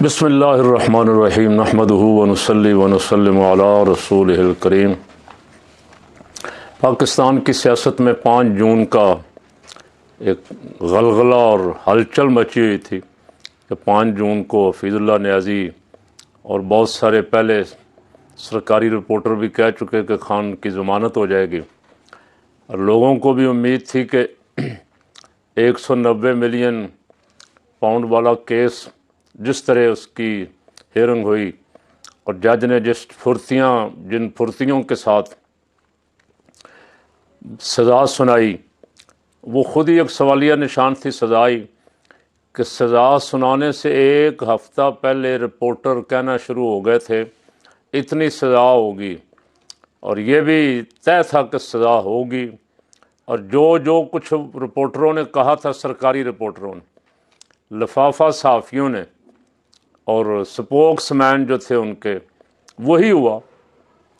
بسم اللہ الرحمن الرحیم نحمدہ ونصلی ونسلم علی رسولہ الکریم۔ پاکستان کی سیاست میں 5 جون کا ایک غلغلہ اور ہلچل مچی ہوئی تھی کہ 5 جون کو حفیظ اللہ نیازی اور بہت سارے پہلے سرکاری رپورٹر بھی کہہ چکے کہ خان کی ضمانت ہو جائے گی، اور لوگوں کو بھی امید تھی کہ 190 ملین پاؤنڈ والا کیس جس طرح اس کی ہیئرنگ ہوئی اور جج نے جن پھرتیوں کے ساتھ سزا سنائی، وہ خود ہی ایک سوالیہ نشان تھی سزائی کہ سزا سنانے سے 1 ہفتہ پہلے رپورٹر کہنا شروع ہو گئے تھے اتنی سزا ہوگی، اور یہ بھی طے تھا کہ سزا ہوگی، اور جو کچھ رپورٹروں نے کہا تھا، سرکاری رپورٹروں نے، لفافہ صحافیوں نے اور سپوکس مین جو تھے ان کے، وہی ہوا۔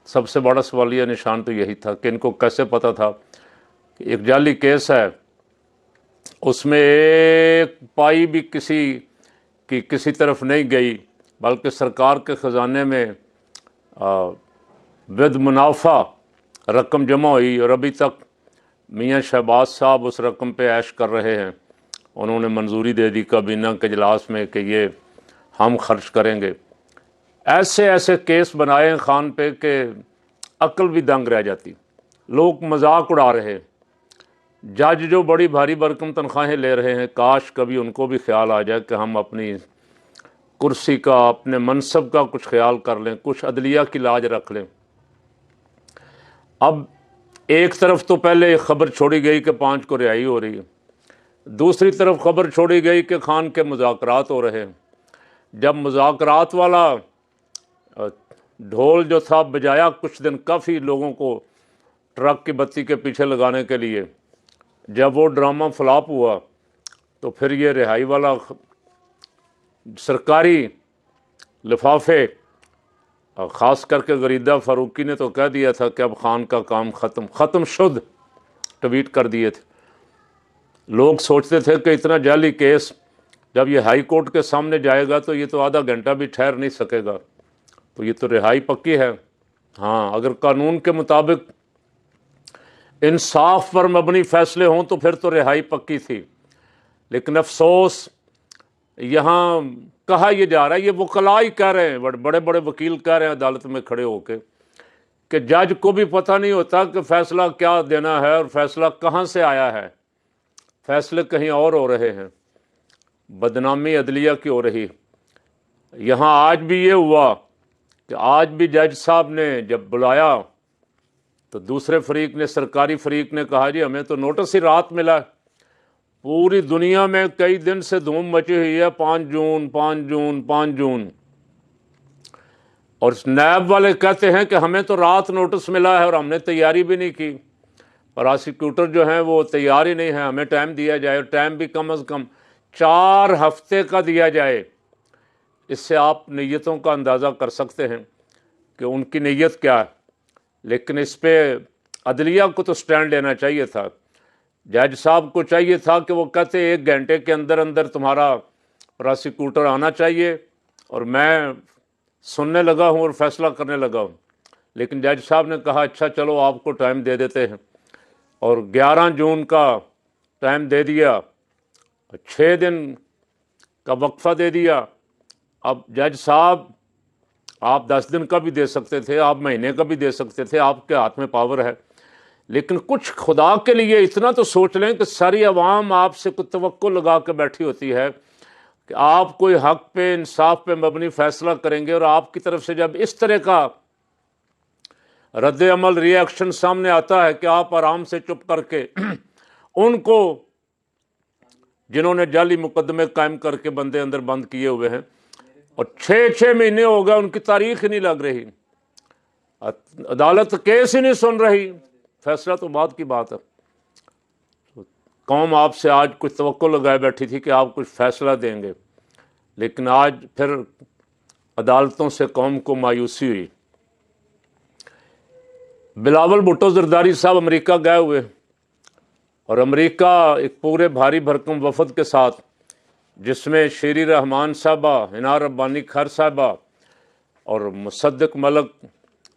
سب سے بڑا سوالیہ نشان تو یہی تھا کہ ان کو کیسے پتہ تھا کہ ایک جعلی کیس ہے، اس میں ایک پائی بھی کسی طرف نہیں گئی، بلکہ سرکار کے خزانے میں ود منافع رقم جمع ہوئی، اور ابھی تک میاں شہباز صاحب اس رقم پہ عیش کر رہے ہیں۔ انہوں نے منظوری دے دی کابینہ کے اجلاس میں کہ یہ ہم خرچ کریں گے۔ ایسے کیس بنائے ہیں خان پہ کہ عقل بھی دنگ رہ جاتی، لوگ مذاق اڑا رہے ہیں۔ جج جو بڑی بھاری بھرکم تنخواہیں لے رہے ہیں، کاش کبھی ان کو بھی خیال آ جائے کہ ہم اپنی کرسی کا، اپنے منصب کا کچھ خیال کر لیں، کچھ عدلیہ کی لاج رکھ لیں۔ اب ایک طرف تو پہلے خبر چھوڑی گئی کہ 5 کو رہائی ہو رہی ہے، دوسری طرف خبر چھوڑی گئی کہ خان کے مذاکرات ہو رہے ہیں۔ جب مذاکرات والا ڈھول جو تھا بجایا کچھ دن کافی لوگوں کو ٹرک کی بتی کے پیچھے لگانے کے لیے، جب وہ ڈرامہ فلاپ ہوا تو پھر یہ رہائی والا سرکاری لفافے، خاص کر کے غریدہ فاروقی نے تو کہہ دیا تھا کہ اب خان کا کام ختم شد، ٹویٹ کر دیے تھے۔ لوگ سوچتے تھے کہ اتنا جعلی کیس جب یہ ہائی کورٹ کے سامنے جائے گا تو یہ تو آدھا گھنٹہ بھی ٹھہر نہیں سکے گا، تو یہ تو رہائی پکی ہے۔ ہاں، اگر قانون کے مطابق انصاف پر مبنی فیصلے ہوں تو پھر تو رہائی پکی تھی، لیکن افسوس یہاں کہا یہ جا رہا ہے، یہ وکلاء ہی کہہ رہے ہیں، بڑے بڑے وکیل کہہ رہے ہیں عدالت میں کھڑے ہو کے کہ جج کو بھی پتہ نہیں ہوتا کہ فیصلہ کیا دینا ہے اور فیصلہ کہاں سے آیا ہے، فیصلے کہیں اور ہو رہے ہیں، بدنامی عدلیہ کی ہو رہی۔ یہاں آج بھی یہ ہوا کہ آج بھی جج صاحب نے جب بلایا تو دوسرے فریق نے، سرکاری فریق نے کہا جی ہمیں تو نوٹس ہی رات ملا ہے۔ پوری دنیا میں کئی دن سے دھوم مچی ہوئی ہے 5 جون 5 جون 5 جون، اور نیب والے کہتے ہیں کہ ہمیں تو رات نوٹس ملا ہے اور ہم نے تیاری بھی نہیں کی۔ پراسیکیوٹر جو ہیں وہ تیار ہی نہیں ہیں، ہمیں ٹائم دیا جائے، اور ٹائم بھی کم از کم 4 ہفتے کا دیا جائے۔ اس سے آپ نیتوں کا اندازہ کر سکتے ہیں کہ ان کی نیت کیا ہے، لیکن اس پہ عدلیہ کو تو سٹینڈ لینا چاہیے تھا۔ جج صاحب کو چاہیے تھا کہ وہ کہتے 1 گھنٹے کے اندر تمہارا پراسیکیوٹر آنا چاہیے اور میں سننے لگا ہوں اور فیصلہ کرنے لگا ہوں، لیکن جج صاحب نے کہا اچھا چلو آپ کو ٹائم دے دیتے ہیں، اور 11 جون کا ٹائم دے دیا، 6 دن کا وقفہ دے دیا۔ اب جج صاحب آپ 10 دن کا بھی دے سکتے تھے، آپ مہینے کا بھی دے سکتے تھے، آپ کے ہاتھ میں پاور ہے، لیکن کچھ خدا کے لیے اتنا تو سوچ لیں کہ ساری عوام آپ سے کوئی توقع لگا کے بیٹھی ہوتی ہے کہ آپ کوئی حق پہ، انصاف پہ مبنی فیصلہ کریں گے، اور آپ کی طرف سے جب اس طرح کا رد عمل، ری ایکشن سامنے آتا ہے کہ آپ آرام سے چپ کر کے ان کو جنہوں نے جعلی مقدمے قائم کر کے بندے اندر بند کیے ہوئے ہیں، اور 6 مہینے ہو گئے ان کی تاریخ ہی نہیں لگ رہی، عدالت کیس ہی نہیں سن رہی، فیصلہ تو بعد کی بات ہے۔ قوم آپ سے آج کچھ توقع لگائے بیٹھی تھی کہ آپ کچھ فیصلہ دیں گے، لیکن آج پھر عدالتوں سے قوم کو مایوسی ہوئی۔ بلاول بھٹو زرداری صاحب امریکہ گئے ہوئے، اور امریکہ ایک پورے بھاری بھرکم وفد کے ساتھ जिसमें शेरी रहमान साहबा, हिना रब्बानी खर साहबा और मुसद्दिक मलक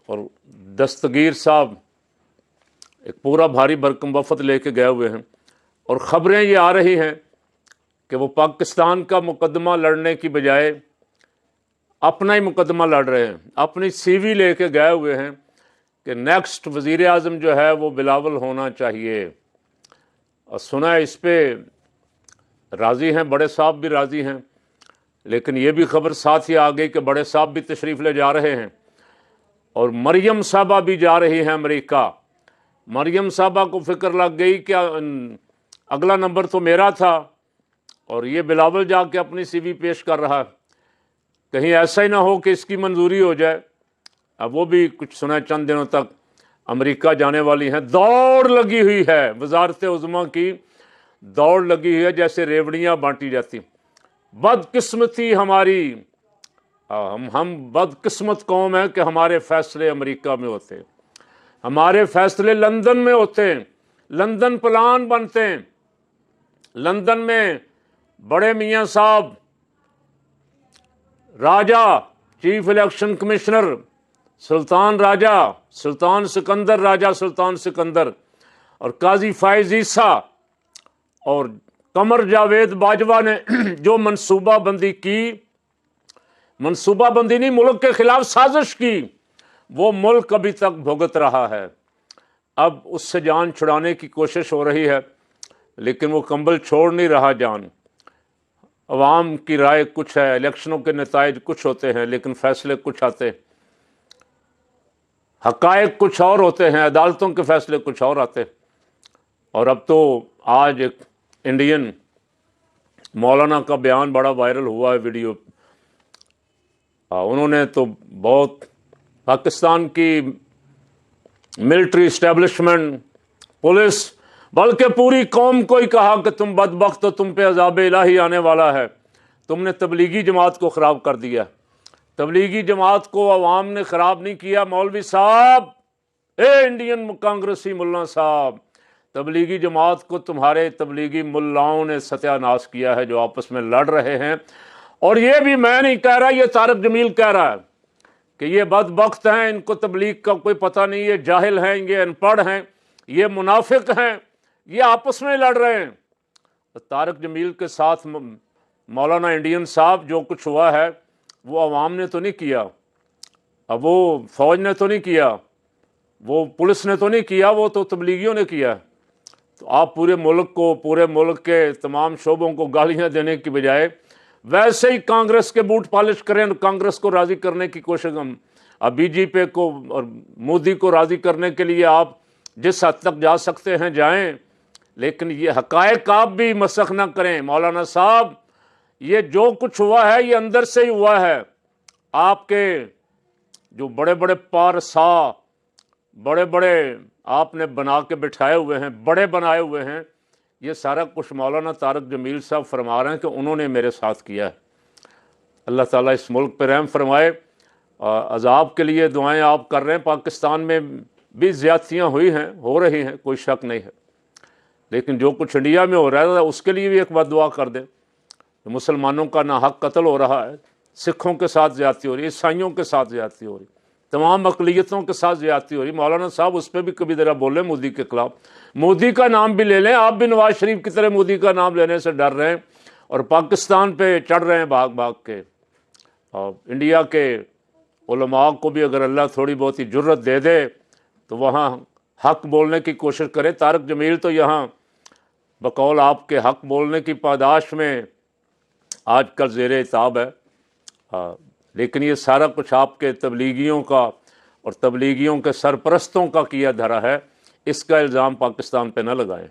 और दस्तगीर साहब एक पूरा भारी भरकम वफद लेके गए हुए हैं। और ख़बरें ये आ रही हैं कि वो पाकिस्तान का मुकदमा लड़ने की बजाय अपना ही मुकदमा लड़ रहे हैं, अपनी सीवी लेके गए हुए हैं कि नेक्स्ट वज़ीर आज़म जो है वो बिलावल होना चाहिए। और सुना है इस पे राज़ी हैं, बड़े साहब भी राज़ी हैं, लेकिन ये भी खबर साथ ही आ गई कि बड़े साहब भी तशरीफ़ ले जा रहे हैं और मरियम साहबा भी जा रही हैं अमेरिका। मरियम साहबा को फ़िक्र लग गई कि अगला नंबर तो मेरा था और ये बिलावल जाके अपनी सीवी पेश कर रहा है, कहीं ऐसा ही ना हो कि इसकी मंजूरी हो जाए। अब वो भी कुछ सुना चंद दिनों तक अमेरिका जाने वाली हैं। दौड़ लगी हुई है, वजारत उज़्मा की दौड़ लगी हुई है जैसे रेवड़ियाँ बांटी जाती। बदकिस्मती हमारी, हम बदकिस्मत कौम है कि हमारे फैसले अमेरिका में होते हैं, हमारे फैसले लंदन में होते हैं, लंदन प्लान बनते हैं। लंदन में बड़े मियाँ साहब राजा, chief election commissioner Sultan Raja, सुल्तान सिकंदर राजा, सुल्तान सिकंदर और काजी फायज ईसा और कमर जावेद बाजवा ने जो मनसूबाबंदी की, मनसूबाबंदी नहीं, मुल्क के खिलाफ साजिश की, वो मुल्क अभी तक भुगत रहा है। अब उससे जान छुड़ाने की कोशिश हो रही है, लेकिन वो कंबल छोड़ नहीं रहा जान। अवाम की राय कुछ है, इलेक्शनों के नताइज कुछ होते हैं, लेकिन फैसले कुछ आते हैं। हकायक कुछ और होते हैं, अदालतों के फैसले कुछ और आते हैं। और अब तो आज एक इंडियन मौलाना का बयान बड़ा वायरल हुआ है, वीडियो। उन्होंने तो बहुत पाकिस्तान की मिलिट्री इस्टेब्लिशमेंट, पुलिस, बल्कि पूरी कौम को ही कहा कि तुम बदबख्त हो, तुम पे अज़ाब इलाही आने वाला है, तुमने तबलीगी जमात को ख़राब कर दिया। तबलीगी जमात को अवाम ने ख़राब नहीं किया, मौलवी साहब, इंडियन कांग्रेसी मुल्ला साहब, तबलीगी जमात को तुम्हारे तबलीगी मुल्लाओं ने सत्यानाश किया है जो आपस में लड़ रहे हैं। और ये भी मैं नहीं कह रहा, ये तारिक जमील कह रहा है कि ये बदबख्त हैं, इनको तबलीग का कोई पता नहीं, ये जाहिल हैं, ये अनपढ़ हैं, ये मुनाफिक हैं, ये आपस में लड़ रहे हैं। तो तारिक जमील के साथ मौलाना इंडियन साहब, जो कुछ हुआ है वो अवाम ने तो नहीं किया, अब वो फ़ौज ने तो नहीं किया, वो पुलिस ने तो नहीं किया, वो तो तबलीगियों ने किया। तो आप पूरे मुल्क को, पूरे मुल्क के तमाम शोबों को गालियाँ देने की बजाय वैसे ही कांग्रेस के बूट पॉलिश करें, कांग्रेस को राज़ी करने की कोशिश। हम अब बीजेपी को और मोदी को राज़ी करने के लिए आप जिस हद तक जा सकते हैं जाएं, लेकिन ये हकायक आप भी मसख ना करें। मौलाना साहब, ये जो कुछ हुआ है ये अंदर से ही हुआ है। आपके जो बड़े बड़े पारसा, बड़े बड़े आपने बना के बिठाए हुए हैं, बड़े बनाए हुए हैं, ये सारा कुछ मौलाना तारिक जमील साहब फरमा रहे हैं कि उन्होंने मेरे साथ किया है। अल्लाह ताला इस मुल्क पर रहम फरमाए। अजाब के लिए दुआएं आप कर रहे हैं। पाकिस्तान में भी ज़्यादतियाँ हुई हैं, हो रही हैं, कोई शक नहीं है, लेकिन जो कुछ इंडिया में हो रहा है उसके लिए भी एक बार दुआ कर दें। मुसलमानों का नाहक कत्ल हो रहा है, सिखों के साथ ज़्यादती हो रही है, ईसाइयों के साथ ज़्यादती हो रही, तमाम अक़लियतों के साथ ज़्यादती हो रही। मौलाना साहब उस पर भी कभी ज़रा बोलें मोदी के ख़िलाफ़, मोदी का नाम भी ले लें। आप भी नवाज शरीफ की तरह मोदी का नाम लेने से डर रहे हैं और पाकिस्तान पे चढ़ रहे हैं भाग भाग के। और इंडिया के उलमा को भी अगर अल्लाह थोड़ी बहुत ही जुर्रत दे दे तो वहाँ हक़ बोलने की कोशिश करें। तारिक जमील तो यहाँ बकौल आपके हक़ बोलने की पादाश में आजकल ज़ेरे इताब है, लेकिन ये सारा कुछ आपके तबलीगियों का और तबलीगियों के सरपरस्तों का किया धरा है। इसका इल्ज़ाम पाकिस्तान पे न लगाएं।